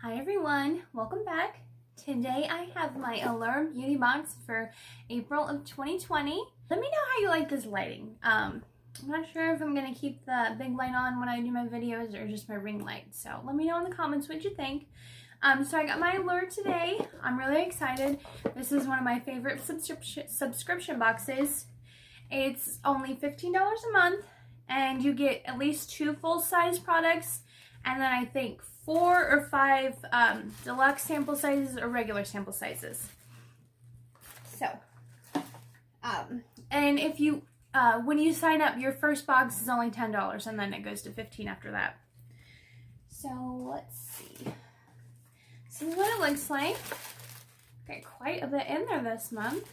Hi everyone, welcome back. Today I have my Allure beauty box for April of 2020. Let me know how you like this lighting. I'm not sure if I'm gonna keep the big light on when I do my videos or just my ring light. So let me know in the comments what you think. So I got my Allure today. I'm really excited. This is one of my favorite subscription boxes. It's only $15 a month and you get at least 2 full-size products and then I think 4 or 5 deluxe sample sizes or regular sample sizes. So, and if you, when you sign up, your first box is only $10 and then it goes to $15 after that. So let's see. This is what it looks like. Got quite a bit in there this month.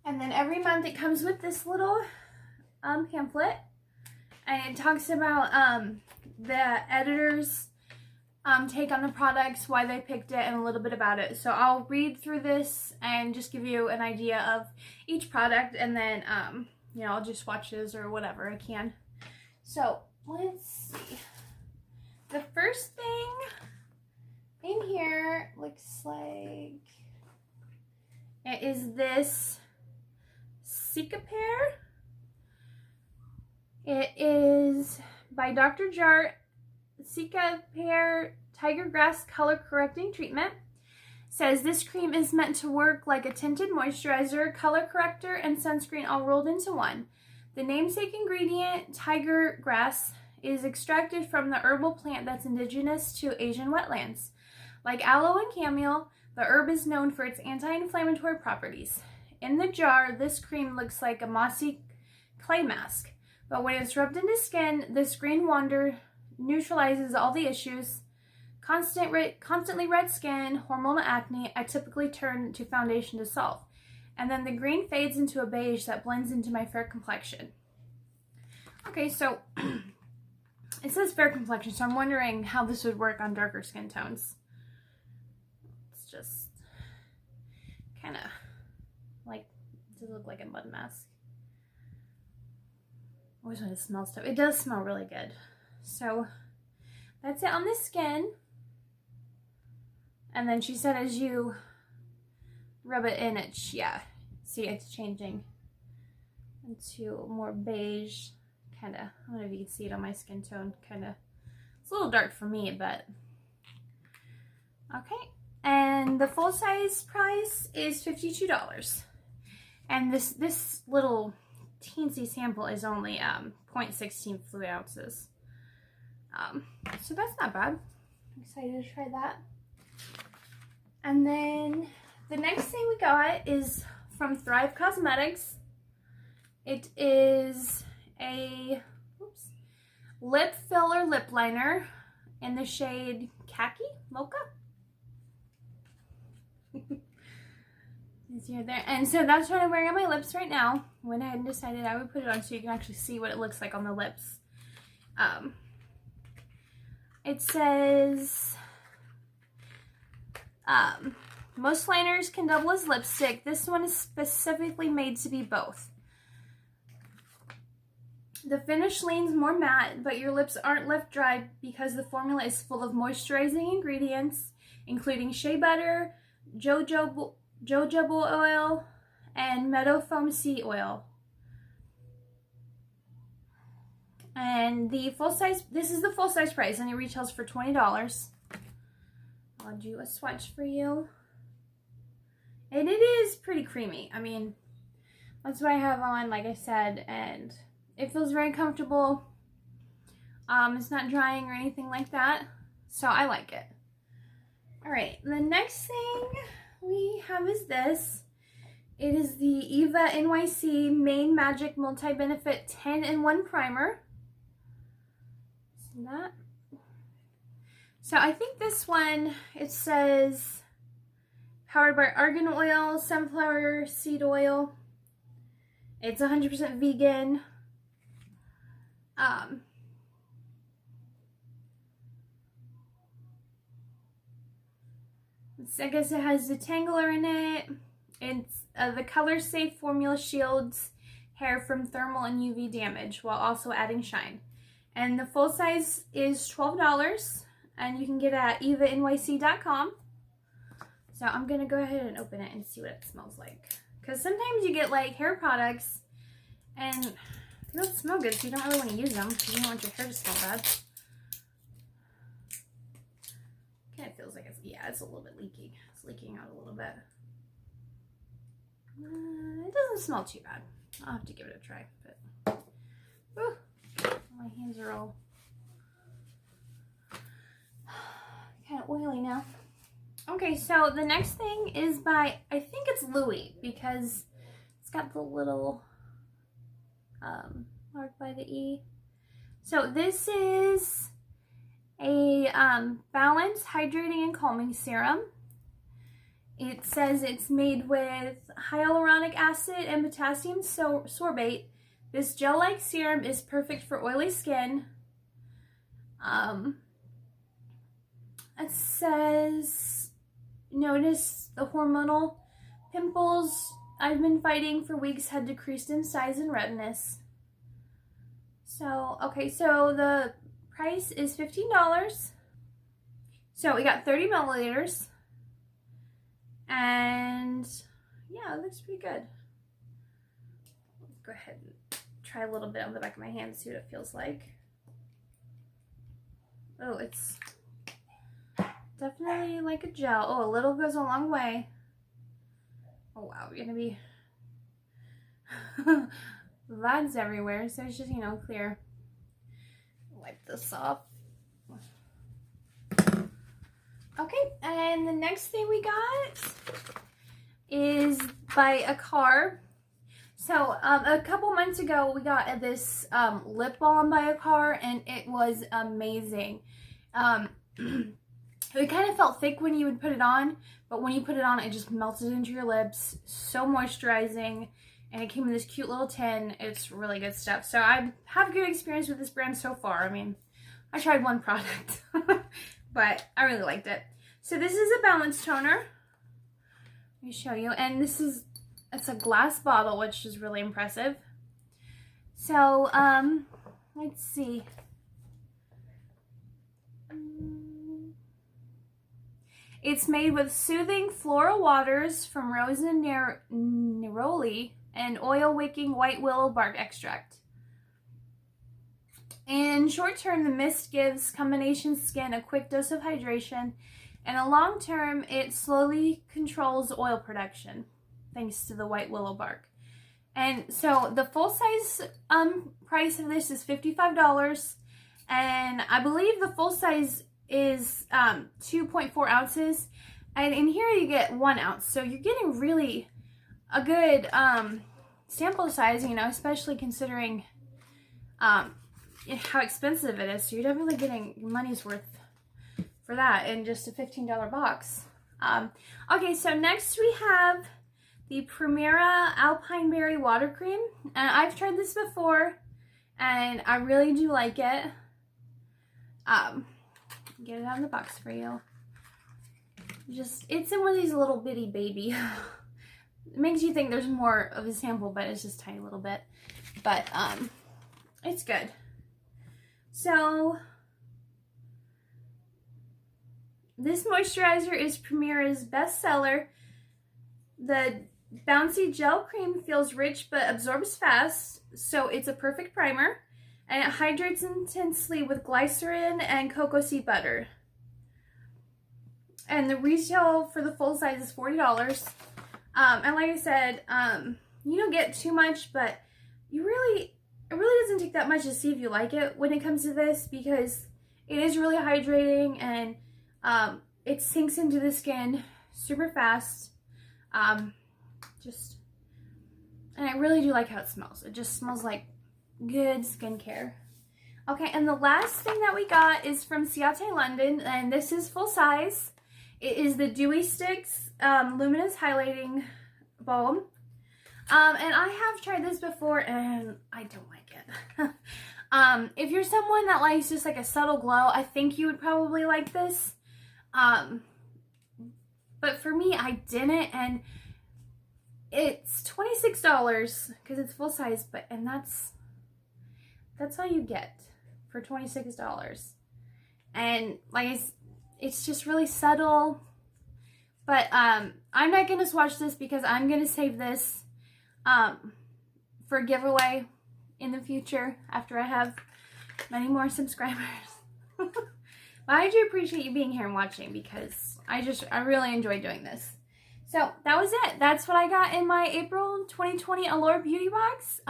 And then every month it comes with this little pamphlet. And it talks about the editor's take on the products, why they picked it, and a little bit about it. So I'll read through this and just give you an idea of each product, and then, you know, I'll just swatches or whatever I can. So let's see. The first thing in here looks like it is this Cicapair. It is by Dr. Jart, Cicapair Tiger Grass Color Correcting Treatment. Says this cream is meant to work like a tinted moisturizer, color corrector, and sunscreen all rolled into one. The namesake ingredient, tiger grass, is extracted from the herbal plant that's indigenous to Asian wetlands. Like aloe and chamomile, the herb is known for its anti-inflammatory properties. In the jar, this cream looks like a mossy clay mask. But when it's rubbed into skin, this green wonder neutralizes all the issues. Constantly red skin, hormonal acne, I typically turn to foundation to solve. And then the green fades into a beige that blends into my fair complexion. Okay, so it says fair complexion, so I'm wondering how this would work on darker skin tones. It's just kind of like, does it look like a mud mask? Always want to smell stuff. It does smell really good. So that's it on the skin. And then she said as you rub it in, it's, yeah, see it's changing into more beige, kind of, I don't know if you can see it on my skin tone, kind of, it's a little dark for me, but okay. And the full size price is $52. And this little teensy sample is only 0.16 fluid ounces. So that's not bad. I'm excited to try that. And then the next thing we got is from Thrive Causemetics. It is a lip filler lip liner in the shade Khaki Mocha. There. And so that's what I'm wearing on my lips right now. Went ahead and decided I would put it on so you can actually see what it looks like on the lips. It says most liners can double as lipstick. This one is specifically made to be both. The finish leans more matte, but your lips aren't left dry because the formula is full of moisturizing ingredients, including shea butter, jojoba oil, and meadow foam seed oil. And the full size, this is the full size price, and it retails for $20. I'll do a swatch for you. And it is pretty creamy. I mean, that's what I have on, like I said, and it feels very comfortable. It's not drying or anything like that, so I like it. All right, the next thing we have is this. It is the Eva NYC Main Magic Multi-Benefit 10-in-1 Primer. See that? So I think this one, it says powered by argan oil, sunflower seed oil. It's 100% vegan. I guess it has detangler in it. It's the color safe formula shields hair from thermal and UV damage while also adding shine. And the full size is $12. and you can get it at evanyc.com. So I'm gonna go ahead and open it and see what it smells like. Because sometimes you get like hair products and they don't smell good, so you don't really want to use them because you don't want your hair to smell bad. Kind of feels like it's, yeah, it's a little bit leaky. It's leaking out a little bit. It doesn't smell too bad. I'll have to give it a try. But whew, my hands are all kind of oily now. Okay, so the next thing is by, I think it's Louis, because it's got the little mark by the E. So this is a balanced hydrating and calming serum. It says it's made with hyaluronic acid and potassium sorbate. This gel-like serum is perfect for oily skin. It says, notice the hormonal pimples I've been fighting for weeks had decreased in size and redness. So, okay, so the price is $15. So we got 30 milliliters. And yeah, it looks pretty good. Let's go ahead and try a little bit on the back of my hand and see what it feels like. Oh, it's definitely like a gel. Oh, a little goes a long way. Oh wow, you're gonna be vines everywhere, so it's just, you know, clear. Wipe this off. Okay, and the next thing we got is by a car. So a couple months ago we got this lip balm by a car, and it was amazing. It kind of felt thick when you would put it on, but when you put it on, it just melted into your lips. So moisturizing, and it came in this cute little tin. It's really good stuff. So I have good experience with this brand so far. I mean, I tried one product, but I really liked it. So this is a balance toner. Let me show you. And it's a glass bottle, which is really impressive. So, let's see. It's made with soothing floral waters from rose and neroli and oil-wicking white willow bark extract. In short term, the mist gives combination skin a quick dose of hydration, and in long term, it slowly controls oil production, thanks to the white willow bark. And so the full size price of this is $55, and I believe the full size is 2.4 ounces, and in here you get 1 ounce, so you're getting really a good sample size, you know, especially considering how expensive it is. So you're definitely getting money's worth for that in just a $15 box. Okay, so next we have the Primera Alpine Berry Water Cream. I've tried this before, and I really do like it. Get it out of the box for you. It's in one of these little bitty baby. It makes you think there's more of a sample, but it's just a tiny little bit. But it's good. So this moisturizer is Primera's bestseller. The bouncy gel cream feels rich but absorbs fast, so it's a perfect primer. And it hydrates intensely with glycerin and cocoa seed butter. And the retail for the full size is $40. And like I said, you don't get too much, but it really doesn't take that much to see if you like it when it comes to this, because it is really hydrating, and it sinks into the skin super fast. And I really do like how it smells. It just smells like good skincare. Okay, and the last thing that we got is from Ciate London, and this is full size. It is the Dewy Sticks Luminous Highlighting Balm. And I have tried this before, and I don't like it. If you're someone that likes just like a subtle glow, I think you would probably like this. But for me, I didn't, and it's $26 because it's full size, and that's all you get for $26. and like it's just really subtle. But I'm not gonna swatch this because I'm gonna save this for a giveaway in the future after I have many more subscribers. But I do appreciate you being here and watching because I really enjoy doing this. So that was it. That's what I got in my April 2020 Allure beauty box.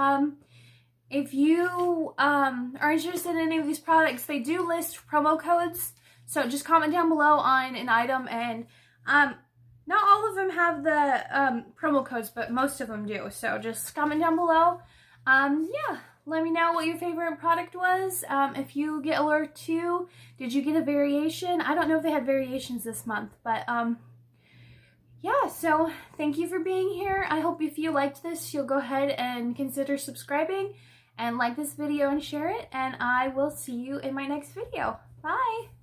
If you are interested in any of these products, they do list promo codes. So just comment down below on an item, and not all of them have the promo codes, but most of them do. So just comment down below. Yeah, let me know what your favorite product was. If you get Allure 2, did you get a variation? I don't know if they had variations this month, but yeah, so thank you for being here. I hope if you liked this, you'll go ahead and consider subscribing and like this video and share it, and I will see you in my next video. Bye!